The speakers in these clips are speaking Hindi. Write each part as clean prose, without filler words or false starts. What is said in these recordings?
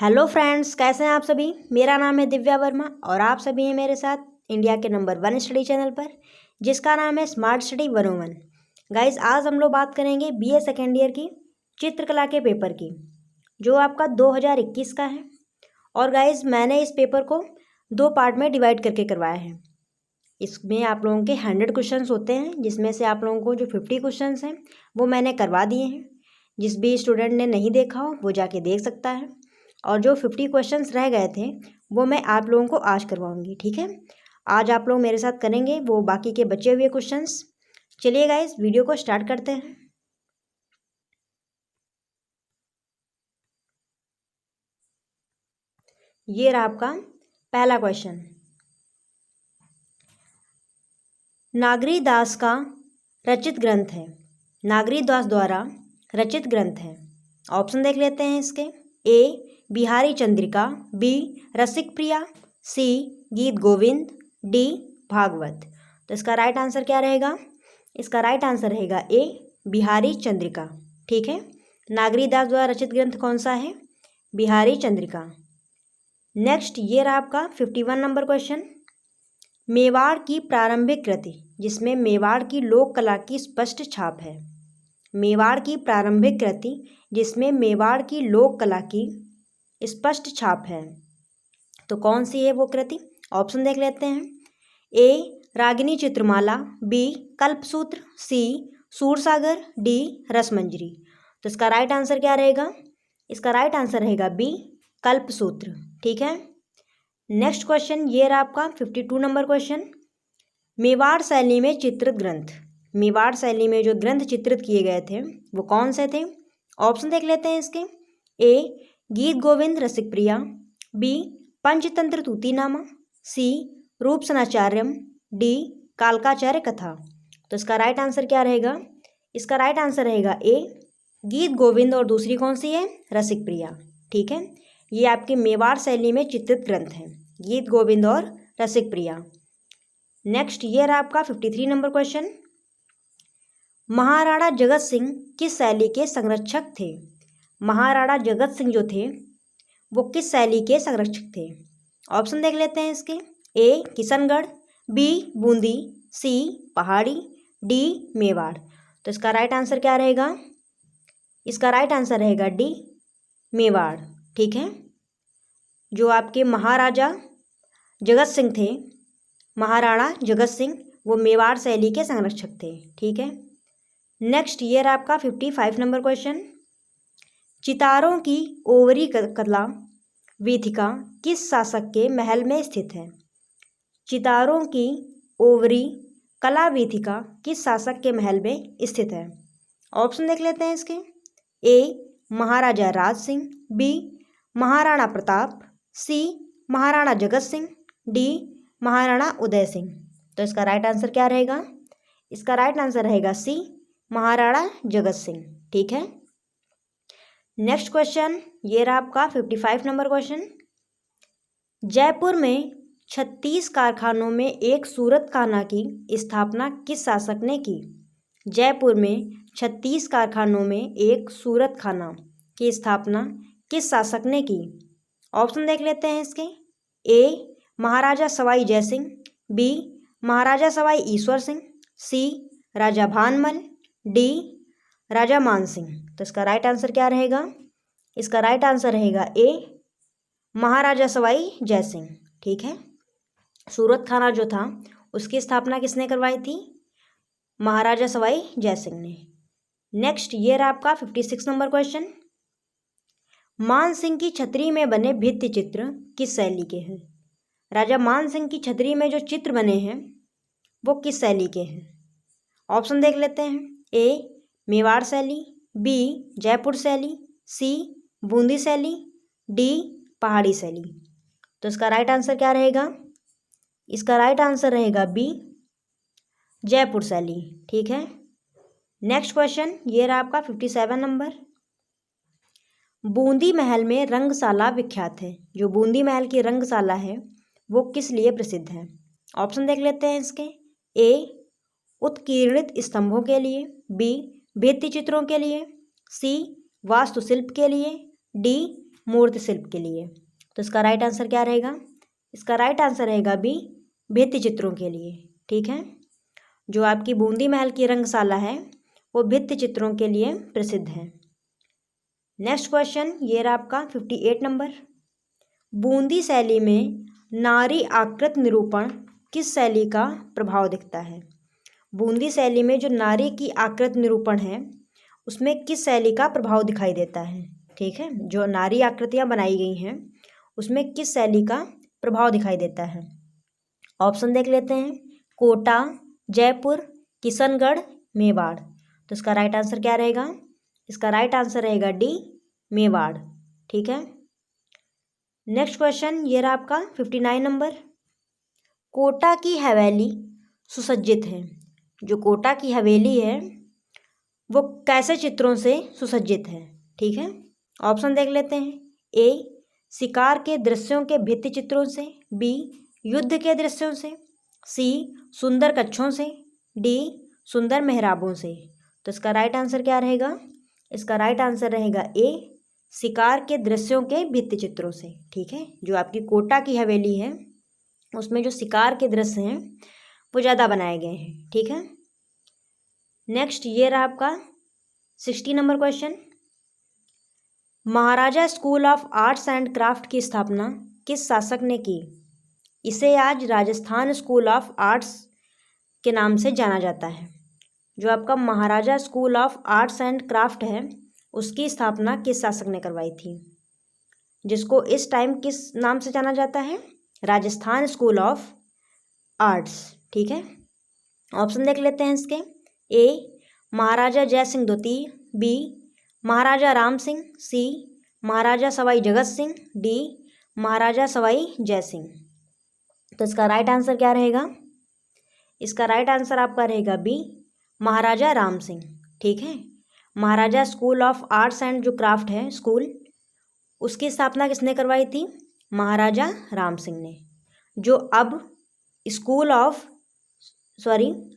हेलो फ्रेंड्स, कैसे हैं आप सभी। मेरा नाम है दिव्या वर्मा और आप सभी हैं मेरे साथ इंडिया के नंबर 1 स्टडी चैनल पर, जिसका नाम है स्मार्ट स्टडी 101। गाइस, आज हम लोग बात करेंगे बीए सेकेंड ईयर की चित्रकला के पेपर की, जो आपका 2021 का है। और गाइस, मैंने इस पेपर को 2 पार्ट में डिवाइड करके करवाया है। इसमें आप लोगों के 100 क्वेश्चंस होते हैं, जिसमें से आप लोगों को जो 50 क्वेश्चंस हैं वो मैंने करवा दिए हैं। जिस भी स्टूडेंट ने नहीं देखा हो वो जाके देख सकता है, और जो 50 क्वेश्चंस रह गए थे वो मैं आप लोगों को आज करवाऊंगी। ठीक है, आज आप लोग मेरे साथ करेंगे वो बाकी के बचे हुए क्वेश्चंस। चलिए गाइस, वीडियो को स्टार्ट करते हैं। ये रहा आपका पहला क्वेश्चन। नागरी दास का रचित ग्रंथ है। नागरी दास द्वारा रचित ग्रंथ है। ऑप्शन देख लेते हैं इसके। ए बिहारी चंद्रिका, बी रसिक प्रिया, सी गीत गोविंद, डी भागवत। तो इसका राइट आंसर क्या रहेगा? इसका राइट आंसर रहेगा ए बिहारी चंद्रिका। ठीक है, नागरी दास द्वारा रचित ग्रंथ कौन सा है? बिहारी चंद्रिका। नेक्स्ट, ये रहा आपका 51 नंबर क्वेश्चन। मेवाड़ की प्रारंभिक कृति जिसमें मेवाड़ की लोक कला की स्पष्ट छाप है। मेवाड़ की प्रारंभिक कृति जिसमें मेवाड़ की लोक कला की स्पष्ट छाप है, तो कौन सी है वो कृति? ऑप्शन देख लेते हैं। ए रागिनी चित्रमाला, बी कल्पसूत्र, सी सूरसागर, डी रसमंजरी। तो इसका राइट आंसर क्या रहेगा? इसका राइट आंसर रहेगा बी कल्पसूत्र। ठीक है, नेक्स्ट क्वेश्चन, ये रहा आपका 52 नंबर क्वेश्चन। मेवाड़ शैली में चित्रित ग्रंथ। मेवाड़ शैली में जो ग्रंथ चित्रित किए गए थे वो कौन से थे? ऑप्शन देख लेते हैं इसके। ए गीत गोविंद रसिक प्रिया, बी पंचतंत्र तूतीनामा, सी रूपसनाचार्यम, डी कालकाचार्य कथा। तो इसका राइट आंसर क्या रहेगा? इसका राइट आंसर रहेगा ए गीत गोविंद, और दूसरी कौन सी है? रसिक प्रिया। ठीक है, ये आपके मेवाड़ शैली में चित्रित ग्रंथ हैं, गीत गोविंद और रसिक प्रिया। नेक्स्ट, ये रहा आपका 53 नंबर क्वेश्चन। महाराणा जगत सिंह किस शैली के संरक्षक थे? महाराणा जगत सिंह जो थे वो किस शैली के संरक्षक थे? ऑप्शन देख लेते हैं इसके। ए किशनगढ़, बी बूंदी, सी पहाड़ी, डी मेवाड़। तो इसका राइट आंसर क्या रहेगा? इसका राइट आंसर रहेगा डी मेवाड़। ठीक है, जो आपके महाराजा जगत सिंह थे, महाराणा जगत सिंह, वो मेवाड़ शैली के संरक्षक थे। ठीक है, नेक्स्ट, ये रहा आपका 55 नंबर क्वेश्चन। चितारों की ओवरी कला वीथिका किस शासक के महल में स्थित है? चितारों की ओवरी कला वीथिका किस शासक के महल में स्थित है? ऑप्शन देख लेते हैं इसके। ए महाराजा राज सिंह, बी महाराणा प्रताप, सी महाराणा जगत सिंह, डी महाराणा उदय सिंह। तो इसका राइट आंसर क्या रहेगा? इसका राइट आंसर रहेगा सी महाराणा जगत सिंह। ठीक है, नेक्स्ट क्वेश्चन, ये रहा आपका 55 नंबर क्वेश्चन। जयपुर में 36 कारखानों में एक सूरत खाना की स्थापना किस शासक ने की? जयपुर में 36 कारखानों में एक सूरत खाना की स्थापना किस शासक ने की? ऑप्शन देख लेते हैं इसके। ए महाराजा सवाई जयसिंह, बी महाराजा सवाई ईश्वर सिंह, सी राजा भानमल, डी राजा मान सिंह। तो इसका राइट आंसर क्या रहेगा? इसका राइट आंसर रहेगा ए महाराजा सवाई जयसिंह। ठीक है, सूरत खाना जो था उसकी स्थापना किसने करवाई थी? महाराजा सवाई जयसिंह ने। नेक्स्ट, ये रहा आपका 56 नंबर क्वेश्चन। मान सिंह की छतरी में बने भित्ति चित्र किस शैली के हैं? राजा मान सिंह की छतरी में जो चित्र बने हैं वो किस शैली के हैं? ऑप्शन देख लेते हैं। ए मेवाड़ शैली, बी जयपुर शैली, सी बूंदी शैली, डी पहाड़ी शैली। तो इसका राइट आंसर क्या रहेगा? इसका राइट आंसर रहेगा बी जयपुर शैली। ठीक है, नेक्स्ट क्वेश्चन, ये रहा आपका 57 नंबर। बूंदी महल में रंगशाला विख्यात है। जो बूंदी महल की रंगशाला है वो किस लिए प्रसिद्ध है? ऑप्शन देख लेते हैं इसके। ए उत्कीर्णित स्तंभों के लिए, बी भित्ति चित्रों के लिए, सी वास्तुशिल्प के लिए, डी मूर्ति शिल्प के लिए। तो इसका राइट आंसर क्या रहेगा? इसका राइट आंसर रहेगा बी, भित्ति चित्रों के लिए। ठीक है, जो आपकी बूंदी महल की रंगशाला है वो भित्ति चित्रों के लिए प्रसिद्ध है। नेक्स्ट क्वेश्चन ये रहा आपका 58 नंबर। बूंदी शैली में नारी आकृति निरूपण किस शैली का प्रभाव दिखता है? बूंदी शैली में जो नारी की आकृति निरूपण है उसमें किस शैली का प्रभाव दिखाई देता है? ठीक है, जो नारी आकृतियाँ बनाई गई हैं उसमें किस शैली का प्रभाव दिखाई देता है? ऑप्शन देख लेते हैं। कोटा, जयपुर, किशनगढ़, मेवाड़। तो इसका राइट आंसर क्या रहेगा? इसका राइट आंसर रहेगा डी, मेवाड़। ठीक है, नेक्स्ट क्वेश्चन ये रहा आपका 59 नंबर। कोटा की हवेली सुसज्जित है। जो कोटा की हवेली है वो कैसे चित्रों से सुसज्जित है? ठीक है, ऑप्शन देख लेते हैं। ए, शिकार के दृश्यों के भित्ति चित्रों से, बी, युद्ध के दृश्यों से, सी, सुंदर कच्छों से, डी, सुंदर मेहराबों से। तो इसका राइट आंसर क्या रहेगा? इसका राइट आंसर रहेगा ए, शिकार के दृश्यों के भित्ति चित्रों से। ठीक है, जो आपकी कोटा की हवेली है उसमें जो शिकार के दृश्य हैं वो ज़्यादा बनाए गए हैं। ठीक है, नेक्स्ट ये रहा आपका 60 number question. Maharaja school of arts and craft की स्थापना किस शासक ने की? इसे आज राजस्थान स्कूल ऑफ आर्ट्स के नाम से जाना जाता है। जो आपका Maharaja school of arts and craft है उसकी स्थापना किस शासक ने करवाई थी, जिसको इस टाइम किस नाम से जाना जाता है? Rajasthan school of arts. ठीक है, ऑप्शन देख लेते हैं इसके। ए, महाराजा जय सिंह द्वितीय, बी, महाराजा राम सिंह, सी, महाराजा सवाई जगत सिंह, डी, महाराजा सवाई जय सिंह। तो इसका राइट आंसर क्या रहेगा? इसका राइट आंसर आपका रहेगा बी, महाराजा राम सिंह। ठीक है, महाराजा स्कूल ऑफ आर्ट्स एंड जो क्राफ्ट है स्कूल, उसकी स्थापना किसने करवाई थी? महाराजा राम सिंह ने, जो अब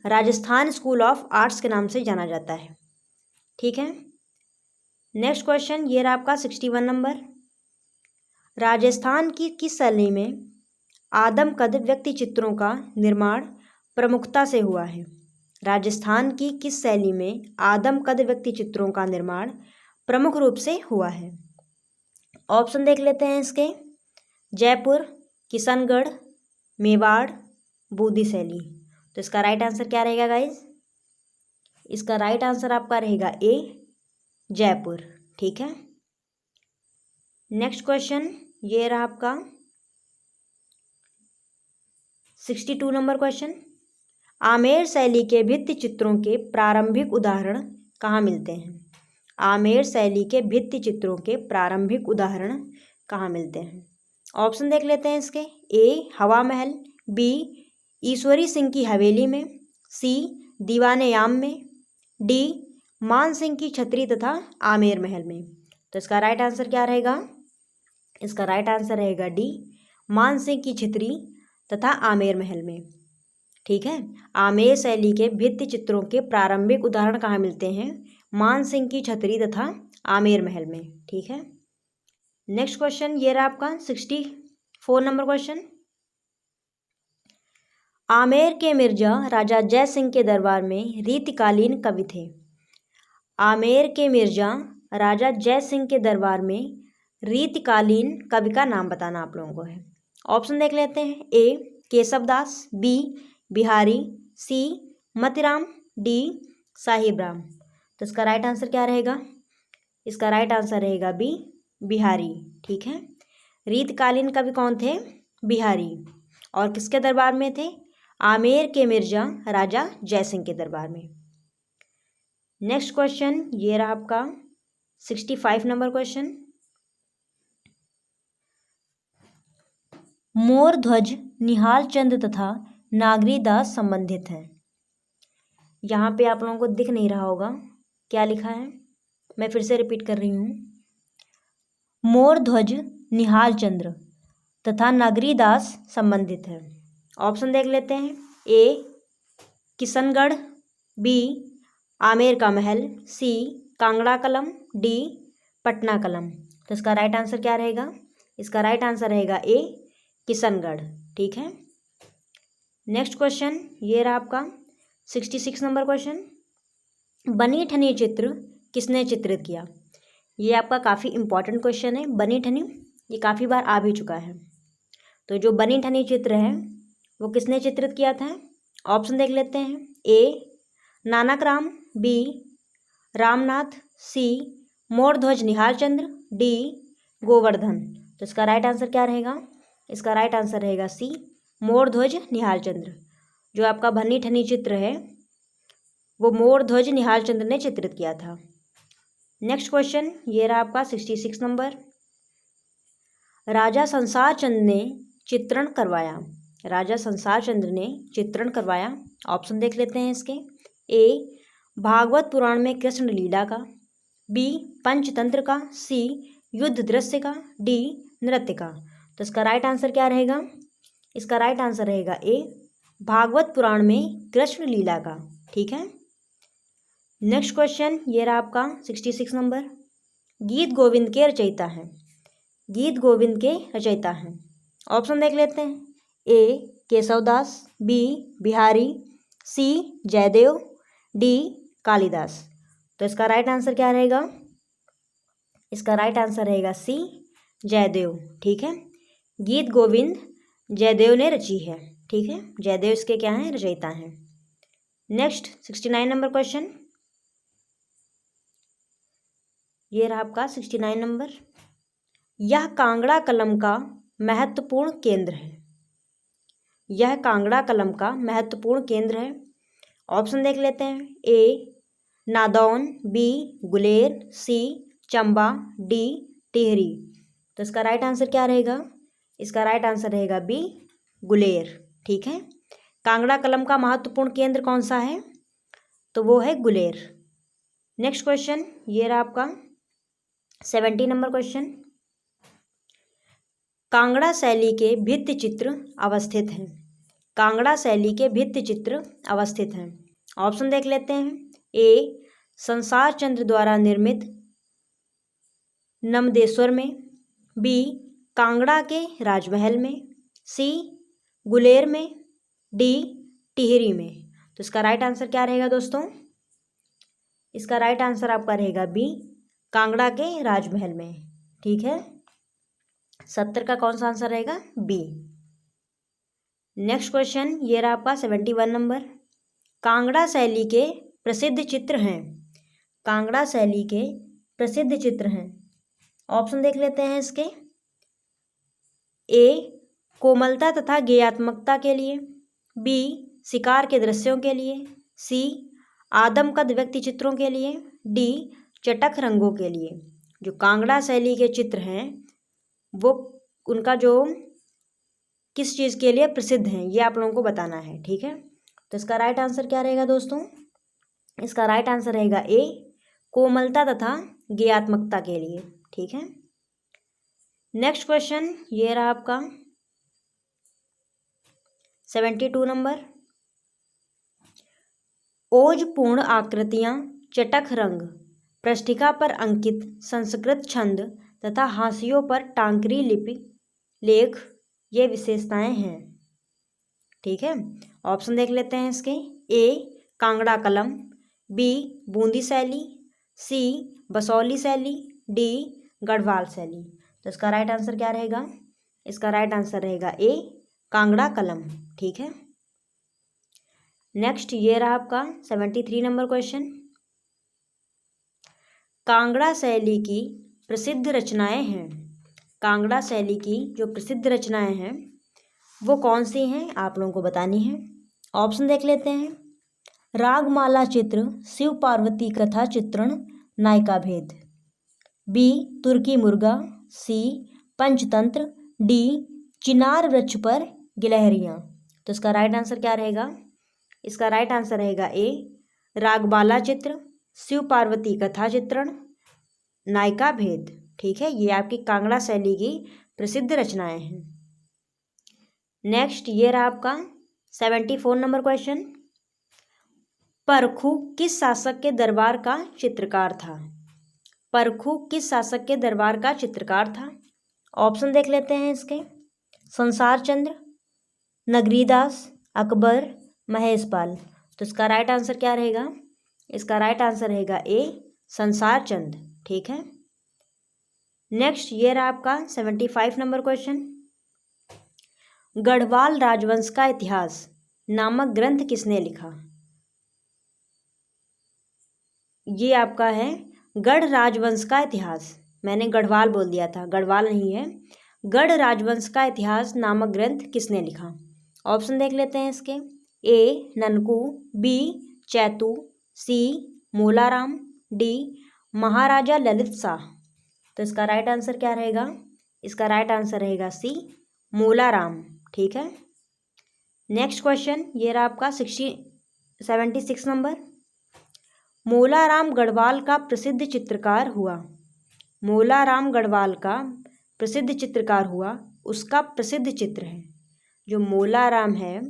राजस्थान स्कूल ऑफ आर्ट्स के नाम से जाना जाता है। ठीक है, नेक्स्ट क्वेश्चन ये रहा आपका 61 नंबर। राजस्थान की किस शैली में आदमकद व्यक्ति चित्रों का निर्माण प्रमुखता से हुआ है? राजस्थान की किस शैली में आदमकद व्यक्ति चित्रों का निर्माण प्रमुख रूप से हुआ है? ऑप्शन देख लेते हैं इसके। जयपुर, किशनगढ़, मेवाड़, बूंदी शैली। तो इसका राइट आंसर क्या रहेगा गाइज? इसका राइट आंसर आपका रहेगा ए, जयपुर। ठीक है, नेक्स्ट क्वेश्चन ये रहा आपका 62 नंबर क्वेश्चन। आमेर शैली के भित्ति चित्रों के प्रारंभिक उदाहरण कहाँ मिलते हैं? आमेर शैली के भित्ति चित्रों के प्रारंभिक उदाहरण कहाँ मिलते हैं? ऑप्शन देख लेते हैं इसके। ए, हवा महल, बी, ईश्वरी सिंह की हवेली में, सी, दीवाने याम में, डी, मान सिंह की छतरी तथा आमेर महल में। तो इसका राइट आंसर क्या रहेगा? इसका राइट आंसर रहेगा डी, मान सिंह की छतरी तथा आमेर महल में। ठीक है, आमेर शैली के भित्ति चित्रों के प्रारंभिक उदाहरण कहाँ मिलते हैं? मान सिंह की छतरी तथा आमेर महल में। ठीक है, नेक्स्ट क्वेश्चन ये रहा आपका 64 नंबर क्वेश्चन। आमेर के मिर्जा राजा जय सिंह के दरबार में रीतिकालीन कवि थे। आमेर के मिर्जा राजा जय सिंह के दरबार में रीतिकालीन कवि का नाम बताना आप लोगों को है। ऑप्शन देख लेते हैं। ए, केशवदास, बी, बिहारी, सी, मतीराम, डी, साहिब राम। तो इसका राइट आंसर क्या रहेगा? इसका राइट आंसर रहेगा बी, बिहारी। ठीक है, रीतकालीन कवि कौन थे? बिहारी। और किसके दरबार में थे? आमेर के मिर्जा राजा जय सिंह के दरबार में। नेक्स्ट क्वेश्चन ये रहा आपका 65 नंबर क्वेश्चन। मोर ध्वज निहाल चंद तथा नागरीदास संबंधित हैं। यहाँ पे आप लोगों को दिख नहीं रहा होगा क्या लिखा है, मैं फिर से रिपीट कर रही हूँ। मोर ध्वज निहाल चंद्र तथा नागरीदास संबंधित है। ऑप्शन देख लेते हैं। ए, किशनगढ़, बी, आमेर का महल, सी, कांगड़ा कलम, डी, पटना कलम। तो इसका राइट आंसर क्या रहेगा? इसका राइट आंसर रहेगा ए किशनगढ़। ठीक है। नेक्स्ट क्वेश्चन ये रहा आपका 66 नंबर क्वेश्चन। बनी ठनी चित्र किसने चित्रित किया? ये आपका काफ़ी इंपॉर्टेंट क्वेश्चन है। बनी ठनी ये काफ़ी बार आ भी चुका है। तो जो बनी ठनी चित्र है वो किसने चित्रित किया था? ऑप्शन देख लेते हैं। ए नानकराम, बी रामनाथ, सी मोरध्वज निहाल चंद्र, डी गोवर्धन। तो इसका राइट आंसर क्या रहेगा? इसका राइट आंसर रहेगा सी मोरध्वज निहाल चंद्र। जो आपका बनी ठनी चित्र है वो मोरध्वज निहाल चंद्र ने चित्रित किया था। नेक्स्ट क्वेश्चन ये रहा आपका 66 नंबर। राजा संसार चंद्र ने चित्रण करवाया। राजा संसार चंद्र ने चित्रण करवाया। ऑप्शन देख लेते हैं इसके। ए भागवत पुराण में कृष्ण लीला का, बी पंचतंत्र का, सी युद्ध दृश्य का, डी नृत्य का। तो इसका राइट आंसर क्या रहेगा? इसका राइट आंसर रहेगा ए भागवत पुराण में कृष्ण लीला का। ठीक है। नेक्स्ट क्वेश्चन ये रहा आपका 66 नंबर। गीत गोविंद के रचयिता हैं। गीत गोविंद के रचयिता हैं। ऑप्शन देख लेते हैं। ए केशवदास, बी बिहारी, सी जयदेव, डी कालिदास। तो इसका राइट आंसर क्या रहेगा? इसका राइट आंसर रहेगा सी जयदेव। ठीक है। गीत गोविंद जयदेव ने रची है। ठीक है। जयदेव इसके क्या हैं? रचयिता हैं। नेक्स्ट 69 नंबर क्वेश्चन ये रहा आपका 69 नंबर। यह कांगड़ा कलम का महत्वपूर्ण केंद्र है। यह कांगड़ा कलम का महत्वपूर्ण केंद्र है। ऑप्शन देख लेते हैं। ए नादौन, बी गुलेर, सी चंबा, डी टिहरी। तो इसका राइट आंसर क्या रहेगा? इसका राइट आंसर रहेगा बी गुलेर। ठीक है। कांगड़ा कलम का महत्वपूर्ण केंद्र कौन सा है? तो वो है गुलेर। नेक्स्ट क्वेश्चन ये रहा आपका 70 नंबर क्वेश्चन। कांगड़ा शैली के भित्ति चित्र अवस्थित हैं। कांगड़ा शैली के भित्ति चित्र अवस्थित हैं। ऑप्शन देख लेते हैं। ए संसार चंद्र द्वारा निर्मित नमदेश्वर में, बी कांगड़ा के राजमहल में, सी गुलेर में, डी टिहरी में। तो इसका राइट आंसर क्या रहेगा दोस्तों? इसका राइट आंसर आपका रहेगा बी कांगड़ा के राजमहल में। ठीक है। 70 का कौन सा आंसर रहेगा? बी। नेक्स्ट क्वेश्चन ये रहा आपका 71 नंबर। कांगड़ा शैली के प्रसिद्ध चित्र हैं। कांगड़ा शैली के प्रसिद्ध चित्र हैं। ऑप्शन देख लेते हैं इसके। ए कोमलता तथा गेयात्मकता के लिए, बी शिकार के दृश्यों के लिए, सी आदमकद व्यक्ति चित्रों के लिए, डी चटक रंगों के लिए। जो कांगड़ा शैली के चित्र हैं वो उनका जो किस चीज़ के लिए प्रसिद्ध हैं ये आप लोगों को बताना है। ठीक है। तो इसका राइट आंसर क्या रहेगा दोस्तों? इसका राइट आंसर रहेगा ए कोमलता तथा गेयात्मकता के लिए। ठीक है। नेक्स्ट क्वेश्चन ये रहा आपका 72 नंबर। ओजपूर्ण आकृतियाँ, चटक रंग, पृष्ठिका पर अंकित संस्कृत छंद तथा हाशियों पर टांकरी लिपि लेख ये विशेषताएं हैं। ठीक है। ऑप्शन देख लेते हैं इसके। ए कांगड़ा कलम, बी बूंदी शैली, सी बसौली शैली, डी गढ़वाल शैली। तो इसका राइट आंसर क्या रहेगा? इसका राइट आंसर रहेगा ए कांगड़ा कलम। ठीक है। नेक्स्ट ये रहा आपका 73 नंबर क्वेश्चन। कांगड़ा शैली की प्रसिद्ध रचनाएं हैं। कांगड़ा शैली की जो प्रसिद्ध रचनाएं हैं वो कौन सी हैं आप लोगों को बतानी है। ऑप्शन देख लेते हैं। रागमाला चित्र, शिव पार्वती कथा चित्रण, नायिका भेद, बी तुर्की मुर्गा, सी पंचतंत्र, डी चिनार वृक्ष पर गिलहरियाँ। तो इसका राइट आंसर क्या रहेगा? इसका राइट आंसर रहेगा ए रागमाला चित्र, शिव पार्वती कथा चित्रण, नायिका भेद। ठीक है। ये आपकी कांगड़ा शैली की प्रसिद्ध रचनाएं हैं। नेक्स्ट ये रहा आपका 74 नंबर क्वेश्चन। परखू किस शासक के दरबार का चित्रकार था? परखू किस शासक के दरबार का चित्रकार था? ऑप्शन देख लेते हैं इसके। संसार चंद्र, नगरीदास, अकबर, महेशपाल। तो इसका राइट आंसर क्या रहेगा? इसका राइट आंसर रहेगा ए, संसार चंद। ठीक है। नेक्स्ट ये रहा आपका 75 नंबर क्वेश्चन। गढ़वाल राजवंश का इतिहास नामक ग्रंथ किसने लिखा? ये आपका है गढ़ राजवंश का इतिहास। मैंने गढ़वाल बोल दिया था, गढ़वाल नहीं है। गढ़ राजवंश का इतिहास नामक ग्रंथ किसने लिखा? ऑप्शन देख लेते हैं इसके। ए ननकू, बी चैतू, सी मोलाराम, डी महाराजा ललित शाह। तो इसका राइट आंसर क्या रहेगा? इसका राइट आंसर रहेगा सी, मोलाराम। ठीक है। नेक्स्ट क्वेश्चन ये रहा आपका 76 नंबर। मोलाराम गढ़वाल का प्रसिद्ध चित्रकार हुआ। मोलाराम गढ़वाल का प्रसिद्ध चित्रकार हुआ, उसका प्रसिद्ध चित्र है। जो मोलाराम है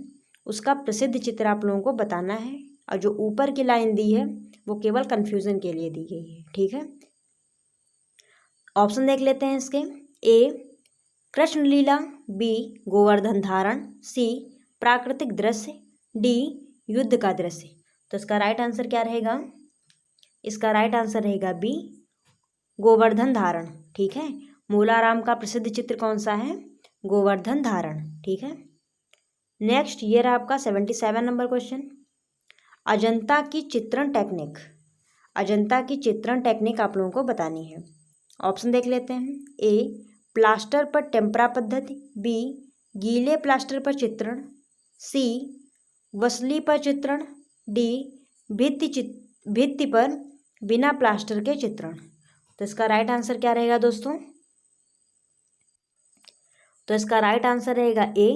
उसका प्रसिद्ध चित्र आप लोगों को बताना है, और जो ऊपर की लाइन दी है वो केवल कन्फ्यूज़न के लिए दी गई है। ठीक है। ऑप्शन देख लेते हैं इसके। ए कृष्णलीला, बी गोवर्धन धारण, सी प्राकृतिक दृश्य, डी युद्ध का दृश्य। तो इसका राइट आंसर क्या रहेगा? इसका राइट आंसर रहेगा बी, गोवर्धन धारण। ठीक है। मोलाराम का प्रसिद्ध चित्र कौन सा है? गोवर्धन धारण। ठीक है। नेक्स्ट ये रहा आपका 77 नंबर क्वेश्चन। अजंता की चित्रण टेक्निक, अजंता की चित्रण टेक्निक आप लोगों को बतानी है। ऑप्शन देख लेते हैं। ए प्लास्टर पर टेम्परा पद्धति, बी गीले प्लास्टर पर चित्रण, सी वसली पर चित्रण, डी भित्ति पर बिना प्लास्टर के चित्रण। तो इसका राइट आंसर क्या रहेगा दोस्तों? तो इसका राइट आंसर रहेगा ए,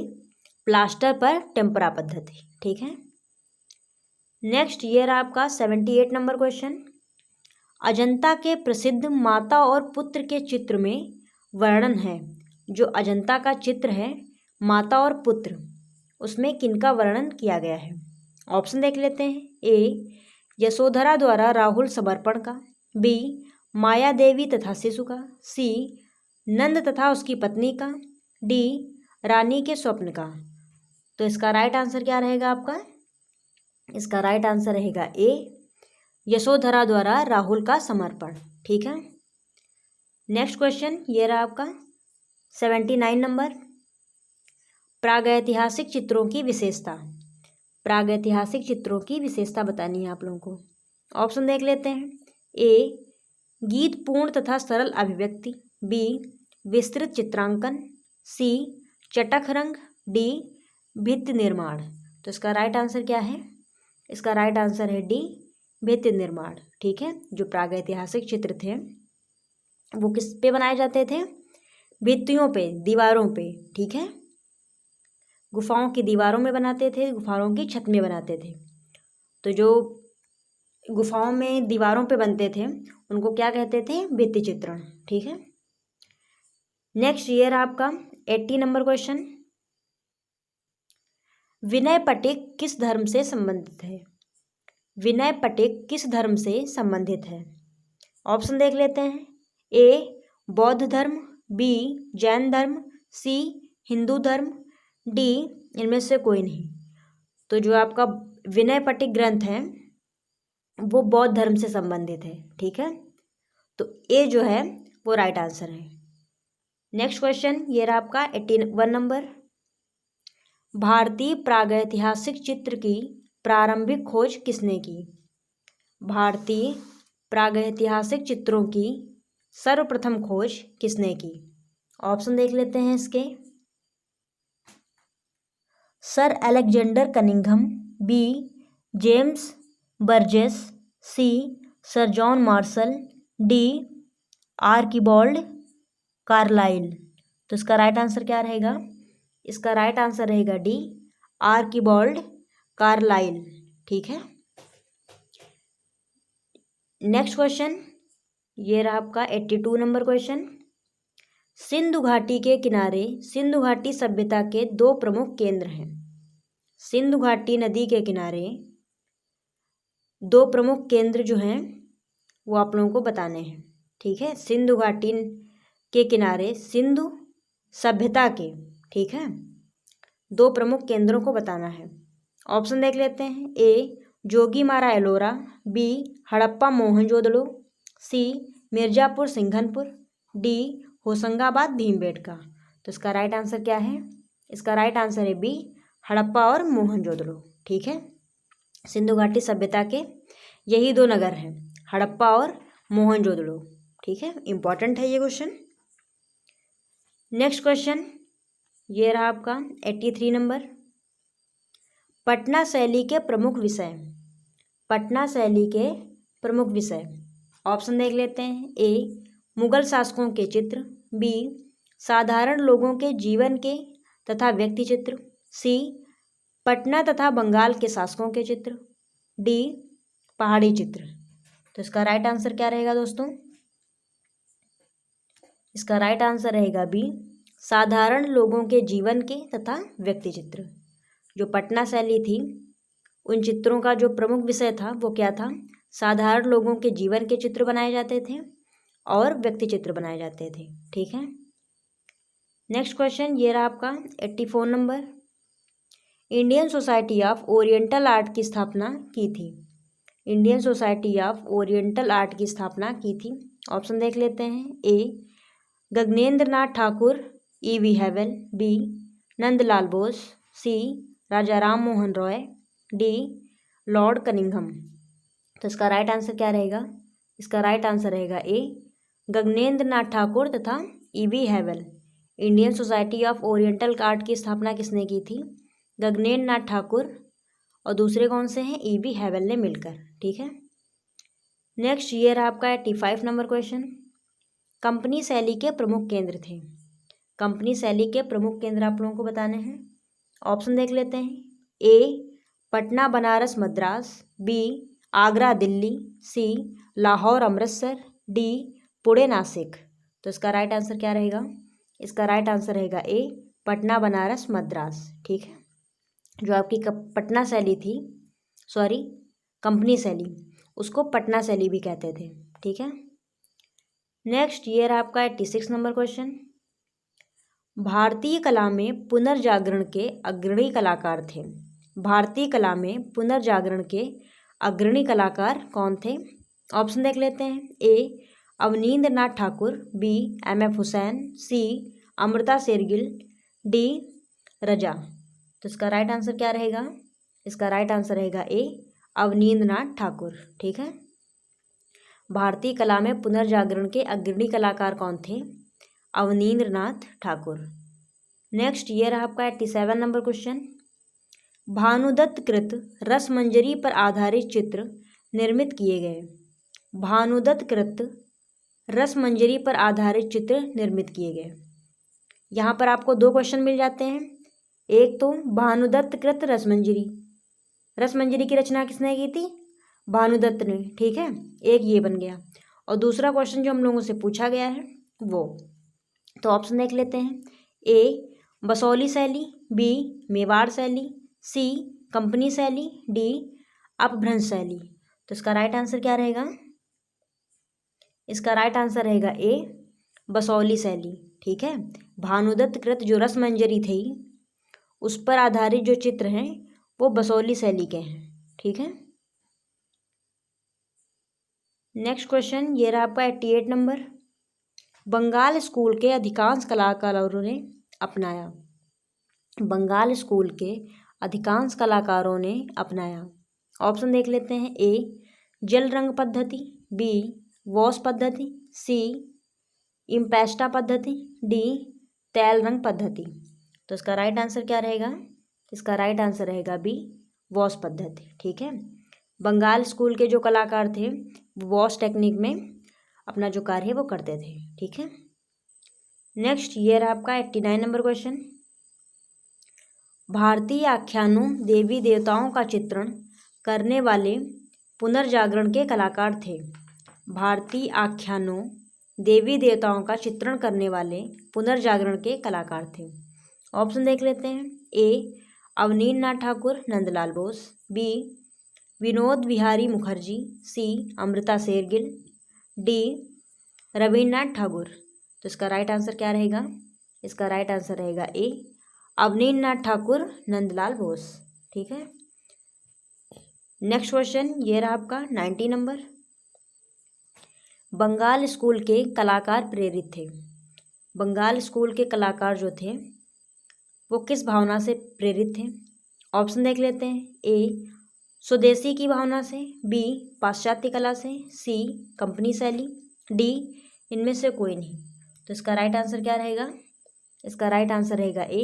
प्लास्टर पर टेम्परा पद्धति। ठीक है। नेक्स्ट ये रहा आपका 78 नंबर क्वेश्चन। अजंता के प्रसिद्ध माता और पुत्र के चित्र में वर्णन है। जो अजंता का चित्र है माता और पुत्र, उसमें किनका वर्णन किया गया है? ऑप्शन देख लेते हैं। ए यशोधरा द्वारा राहुल समर्पण का, बी माया देवी तथा शिशु का, सी नंद तथा उसकी पत्नी का, डी रानी के स्वप्न का। तो इसका राइट आंसर क्या रहेगा आपका? इसका राइट आंसर रहेगा ए, यशोधरा द्वारा राहुल का समर्पण। ठीक है। नेक्स्ट क्वेश्चन ये रहा आपका 79 नंबर। प्रागैतिहासिक चित्रों की विशेषता, प्रागैतिहासिक चित्रों की विशेषता बतानी है आप लोगों को। ऑप्शन देख लेते हैं। ए गीत पूर्ण तथा सरल अभिव्यक्ति, बी विस्तृत चित्रांकन, सी चटख रंग, डी भित्ति निर्माण। तो इसका राइट आंसर क्या है? इसका राइट आंसर है डी, भित्ति निर्माण। ठीक है। जो प्रागैतिहासिक चित्र थे वो किस पे बनाए जाते थे? भित्तियों पे, दीवारों पे। ठीक है। गुफाओं की दीवारों में बनाते थे, गुफाओं की छत में बनाते थे। तो जो गुफाओं में दीवारों पे बनते थे उनको क्या कहते थे? भित्ति चित्रण। ठीक है। नेक्स्ट ये रहा आपका 80 नंबर क्वेश्चन। विनय पटिक किस धर्म से संबंधित है? विनय पटिक किस धर्म से संबंधित है? ऑप्शन देख लेते हैं। ए बौद्ध धर्म, बी जैन धर्म, सी हिंदू धर्म, डी इनमें से कोई नहीं। तो जो आपका विनय पटिक ग्रंथ है वो बौद्ध धर्म से संबंधित है। ठीक है। तो ए जो है वो राइट आंसर है। नेक्स्ट क्वेश्चन ये रहा आपका 81 नंबर। भारतीय प्रागैतिहासिक चित्र की प्रारंभिक खोज किसने की? भारतीय प्रागैतिहासिक चित्रों की सर्वप्रथम खोज किसने की? ऑप्शन देख लेते हैं इसके। Sir Alexander Cunningham, B James Burgess, C sir John Marshall, D Archibald Carlyle. तो इसका राइट आंसर क्या रहेगा? इसका राइट आंसर रहेगा डी, आर्किबाल्ड कार्लाइल। ठीक है। नेक्स्ट क्वेश्चन ये रहा आपका 82 नंबर क्वेश्चन। सिंधु घाटी के किनारे सिंधु घाटी सभ्यता के दो प्रमुख केंद्र हैं। सिंधु घाटी नदी के किनारे दो प्रमुख केंद्र जो हैं वो आप लोगों को बताने हैं। ठीक है, सिंधु घाटी के किनारे सिंधु सभ्यता के, ठीक है, 2 प्रमुख केंद्रों को बताना है। ऑप्शन देख लेते हैं। ए जोगीमारा एलोरा, बी हड़प्पा मोहनजोदड़ो, सी मिर्ज़ापुर सिंघनपुर, डी होशंगाबाद भीमबेटका। तो इसका राइट आंसर क्या है? इसका राइट आंसर है बी हड़प्पा और मोहनजोदड़ो। ठीक है, सिंधु घाटी सभ्यता के यही 2 नगर हैं, हड़प्पा और मोहनजोदड़ो। ठीक है, इंपॉर्टेंट है ये क्वेश्चन। नेक्स्ट क्वेश्चन ये रहा आपका 83 नंबर। पटना शैली के प्रमुख विषय। पटना शैली के प्रमुख विषय ऑप्शन देख लेते हैं। ए मुगल शासकों के चित्र, बी साधारण लोगों के जीवन के तथा व्यक्ति चित्र, सी पटना तथा बंगाल के शासकों के चित्र, डी पहाड़ी चित्र। तो इसका राइट आंसर क्या रहेगा दोस्तों? इसका राइट आंसर रहेगा बी साधारण लोगों के जीवन के तथा व्यक्ति चित्र। जो पटना शैली थी उन चित्रों का जो प्रमुख विषय था वो क्या था? साधारण लोगों के जीवन के चित्र बनाए जाते थे और व्यक्ति चित्र बनाए जाते थे। ठीक है, नेक्स्ट क्वेश्चन ये रहा आपका 84 number. Indian society of oriental art की स्थापना की थी। Indian society of oriental art की स्थापना की थी। ऑप्शन देख लेते हैं। A Gaganendra Nath Thakur, E.V. Havell, B Nandalal Bose, C Raja Ram Mohan Roy, D lord Cunningham. तो इसका राइट आंसर क्या रहेगा? इसका राइट आंसर रहेगा ए गगनेंद्र नाथ ठाकुर तथा E.V. हैवेल। Indian society of oriental art की स्थापना किसने की थी? गगनेंद्र नाथ ठाकुर और दूसरे कौन से हैं? E.V. हैवेल ने मिलकर। ठीक है, नेक्स्ट ये रहा आपका 85 नंबर क्वेश्चन। कंपनी शैली के प्रमुख केंद्र थे। कंपनी शैली के प्रमुख केंद्र आप लोगों को बताने हैं। ऑप्शन देख लेते हैं। ए पटना बनारस मद्रास, बी आगरा दिल्ली, सी लाहौर अमृतसर, डी पुणे नासिक। तो इसका राइट आंसर क्या रहेगा? इसका राइट आंसर रहेगा ए पटना बनारस मद्रास। ठीक है, जो आपकी पटना शैली थी, सॉरी कंपनी शैली, उसको पटना शैली भी कहते थे। ठीक है, नेक्स्ट ये रहा आपका 86 नंबर क्वेश्चन। भारतीय कला में पुनर्जागरण के अग्रणी कलाकार थे। भारतीय कला में पुनर्जागरण के अग्रणी कलाकार कौन थे? ऑप्शन देख लेते हैं। ए अवनींद्र नाथ ठाकुर, बी M.F. हुसैन, सी अमृता शेरगिल, डी रजा। तो इसका राइट आंसर क्या रहेगा? इसका राइट आंसर रहेगा ए अवनींद्र नाथ ठाकुर। ठीक है, भारतीय कला में पुनर्जागरण के अग्रणी कलाकार कौन थे? अवनींद्र नाथ ठाकुर। नेक्स्ट ये रहा आपका 87 नंबर क्वेश्चन। भानुदत्त कृत रसमंजरी पर आधारित चित्र निर्मित किए गए। भानुदत्त कृत रसमंजरी पर आधारित चित्र निर्मित किए गए। यहाँ पर आपको 2 क्वेश्चन मिल जाते हैं। एक तो भानुदत्त कृत रसमंजरी, रसमंजरी की रचना किसने की थी? भानुदत्त ने। ठीक है, एक ये बन गया। और दूसरा क्वेश्चन जो हम लोगों से पूछा गया है वो, तो ऑप्शन देख लेते हैं। ए बसौली शैली, बी मेवाड़ शैली, सी कंपनी शैली, डी अपभ्रंश शैली। तो इसका राइट आंसर क्या रहेगा? इसका राइट आंसर रहेगा ए बसौली शैली। ठीक है, भानुदत्त कृत जो रसमंजरी थी उस पर आधारित जो चित्र हैं वो बसौली शैली के हैं। ठीक है, नेक्स्ट क्वेश्चन ये रहा आपका 88 नंबर। बंगाल स्कूल के अधिकांश कलाकारों ने अपनाया। बंगाल स्कूल के अधिकांश कलाकारों ने अपनाया। ऑप्शन देख लेते हैं। ए जल रंग पद्धति, बी वॉश पद्धति, सी इम्पेस्टा पद्धति, डी तैल रंग पद्धति। तो इसका राइट आंसर क्या रहेगा? इसका राइट आंसर रहेगा बी वॉश पद्धति। ठीक है, बंगाल स्कूल के जो कलाकार थे वो वॉश टेक्निक में अपना जो कार्य है वो करते थे। ठीक है, नेक्स्ट ये रहा आपका 89 नंबर क्वेश्चन। भारतीय आख्यानों देवी देवताओं का चित्रण करने वाले पुनर्जागरण के कलाकार थे। भारतीय आख्यानों देवी देवताओं का चित्रण करने वाले पुनर्जागरण के कलाकार थे। ऑप्शन देख लेते हैं। ए अवनींद्र नाथ ठाकुर, नंदलाल बोस, बी विनोद विहारी मुखर्जी, सी अमृता शेरगिल, डी रविन्द्रनाथ ठाकुर। तो इसका राइट आंसर क्या रहेगा? इसका राइट आंसर रहेगा ए, अवनीन्द्रनाथ ठाकुर नंदलाल बोस। ठीक है। नेक्स्ट क्वेश्चन ये रहा आपका 90 नंबर। बंगाल स्कूल के कलाकार प्रेरित थे। बंगाल स्कूल के कलाकार जो थे वो किस भावना से प्रेरित थे? ऑप्शन देख लेते हैं। ए, स्वदेशी की भावना से, बी, पाश्चात्य कला से, सी, कंपनी शैली, डी, इनमें से कोई नहीं। तो इसका राइट आंसर क्या रहेगा? इसका राइट आंसर रहेगा ए,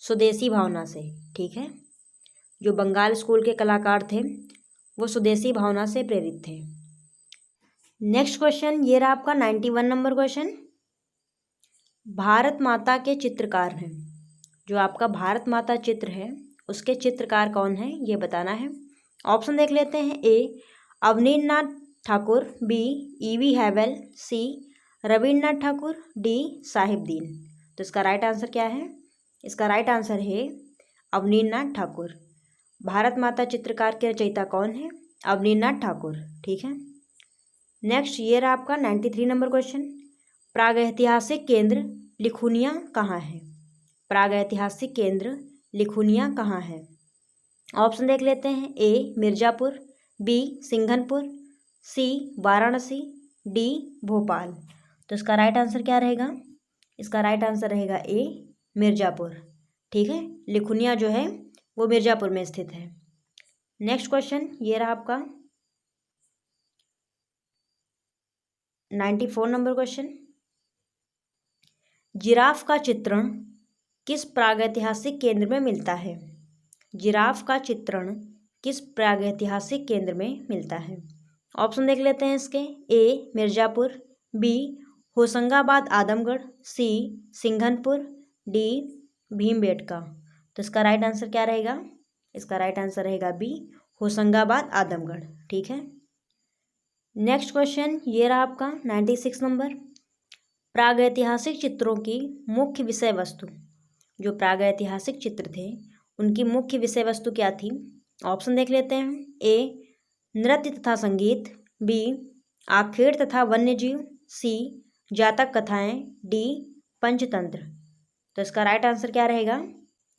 स्वदेशी भावना से। ठीक है। जो बंगाल स्कूल के कलाकार थे वो स्वदेशी भावना से प्रेरित थे। नेक्स्ट क्वेश्चन ये रहा आपका 91 नंबर क्वेश्चन। भारत माता के चित्रकार हैं। जो आपका भारत माता चित्र है उसके चित्रकार कौन है ये बताना है। ऑप्शन देख लेते हैं। A, Abanindranath Thakur, B, EV Havell, C, Rabindranath Thakur, D, Sahibdin. तो इसका राइट आंसर क्या है? इसका राइट आंसर है अवनीन्द्रनाथ ठाकुर। भारत माता चित्रकार के रचयिता कौन है? अवनीन्द्रनाथ ठाकुर। ठीक है। नेक्स्ट ये रहा आपका 93 नंबर क्वेश्चन। प्रागैतिहासिक केंद्र लिखुनिया कहाँ है? प्रागैतिहासिक केंद्र लिखुनिया कहाँ है? ऑप्शन देख लेते हैं। ए, मिर्ज़ापुर, बी, सिंघनपुर, सी, वाराणसी, डी, भोपाल। तो इसका राइट आंसर क्या रहेगा? इसका राइट आंसर रहेगा ए, मिर्ज़ापुर। ठीक है। लिखुनिया जो है वो मिर्ज़ापुर में स्थित है। नेक्स्ट क्वेश्चन ये रहा आपका 94 नंबर क्वेश्चन। जिराफ का चित्रण किस प्रागैतिहासिक केंद्र में मिलता है? जिराफ का चित्रण किस प्रागैतिहासिक केंद्र में मिलता है? ऑप्शन देख लेते हैं इसके। ए, मिर्ज़ापुर, बी, होशंगाबाद आदमगढ़, सी, सिंघनपुर, डी, भीमबेटका। तो इसका राइट आंसर क्या रहेगा? इसका राइट आंसर रहेगा बी, होशंगाबाद आदमगढ़। ठीक है। नेक्स्ट क्वेश्चन ये रहा आपका 96 नंबर। प्रागैतिहासिक चित्रों की मुख्य विषय वस्तु। जो प्रागैतिहासिक चित्र थे उनकी मुख्य विषय वस्तु क्या थी? ऑप्शन देख लेते हैं। ए, नृत्य तथा संगीत, बी, आखेड़ तथा वन्यजीव, सी, जातक कथाएं, डी, पंचतंत्र। तो इसका राइट आंसर क्या रहेगा?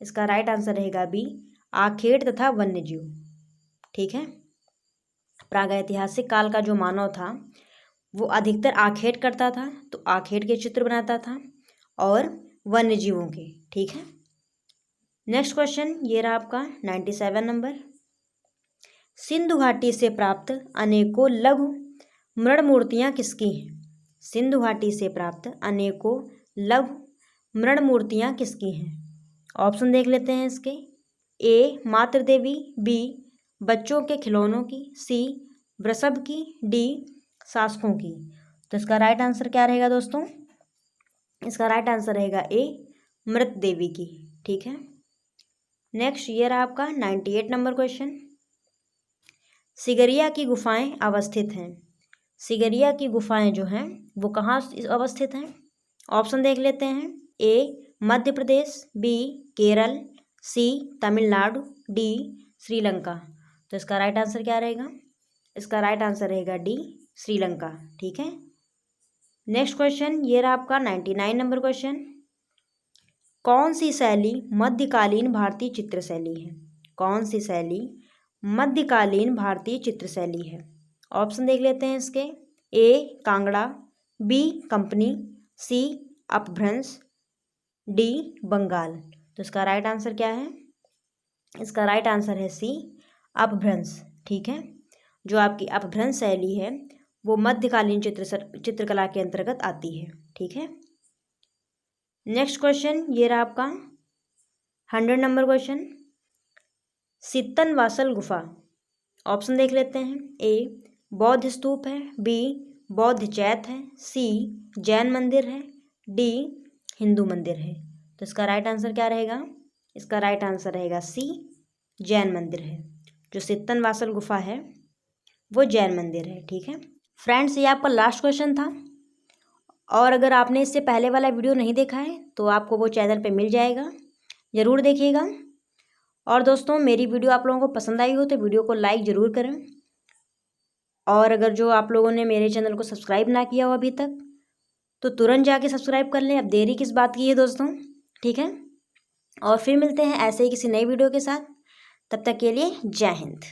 इसका राइट आंसर रहेगा बी, आखेड़ तथा वन्यजीव। ठीक है। प्रागैतिहासिक काल का जो मानव था वो अधिकतर आखेट करता था, तो आखेट के चित्र बनाता था और वन्यजीवों के। ठीक है। नेक्स्ट क्वेश्चन ये रहा आपका 97 नंबर। सिंधु घाटी से प्राप्त अनेकों लघु मृण मूर्तियाँ किसकी हैं? सिंधु घाटी से प्राप्त अनेकों लघु मृण मूर्तियाँ किसकी हैं? ऑप्शन देख लेते हैं इसके। ए, मातृ देवी, बी, बच्चों के खिलौनों की, सी, वृषभ की, डी, शासकों की। तो इसका राइट आंसर क्या रहेगा दोस्तों? इसका राइट आंसर रहेगा ए, मृत देवी की। ठीक है। नेक्स्ट ये रहा आपका 98 नंबर क्वेश्चन। सिगरिया की गुफाएं अवस्थित हैं। सिगरिया की गुफाएं जो हैं वो कहाँ अवस्थित हैं? ऑप्शन देख लेते हैं। ए, मध्य प्रदेश, बी, केरल, सी, तमिलनाडु, डी, श्रीलंका। तो इसका राइट आंसर क्या रहेगा? इसका राइट आंसर रहेगा डी, श्रीलंका। ठीक है। नेक्स्ट क्वेश्चन ये रहा आपका 99 नंबर क्वेश्चन। कौन सी शैली मध्यकालीन भारतीय चित्र शैली है? कौन सी शैली मध्यकालीन भारतीय चित्र शैली है? ऑप्शन देख लेते हैं इसके। ए, कांगड़ा, बी, कंपनी, सी, अपभ्रंश, डी, बंगाल। तो इसका राइट आंसर क्या है? इसका राइट आंसर है सी, अपभ्रंश। ठीक है। जो आपकी अपभ्रंश शैली है वो मध्यकालीन चित्रकला के अंतर्गत आती है। ठीक है। नेक्स्ट क्वेश्चन ये रहा आपका 100 नंबर क्वेश्चन। सित्तनवासल गुफा। ऑप्शन देख लेते हैं। ए, बौद्ध स्तूप है, बी, बौद्ध चैत है, सी, जैन मंदिर है, डी, हिंदू मंदिर है। तो इसका राइट आंसर क्या रहेगा? इसका राइट आंसर रहेगा सी, जैन मंदिर है। जो सित्तनवासल गुफा है वो जैन मंदिर है। ठीक है। फ्रेंड्स ये आपका लास्ट क्वेश्चन था और अगर आपने इससे पहले वाला वीडियो नहीं देखा है तो आपको वो चैनल पे मिल जाएगा, ज़रूर देखिएगा। और दोस्तों मेरी वीडियो आप लोगों को पसंद आई हो तो वीडियो को लाइक ज़रूर करें। और अगर जो आप लोगों ने मेरे चैनल को सब्सक्राइब ना किया हो अभी तक तो तुरंत जाके सब्सक्राइब कर लें, अब देरी किस बात की है दोस्तों, ठीक है। और फिर मिलते हैं ऐसे ही किसी नई वीडियो के साथ, तब तक के लिए जय हिंद।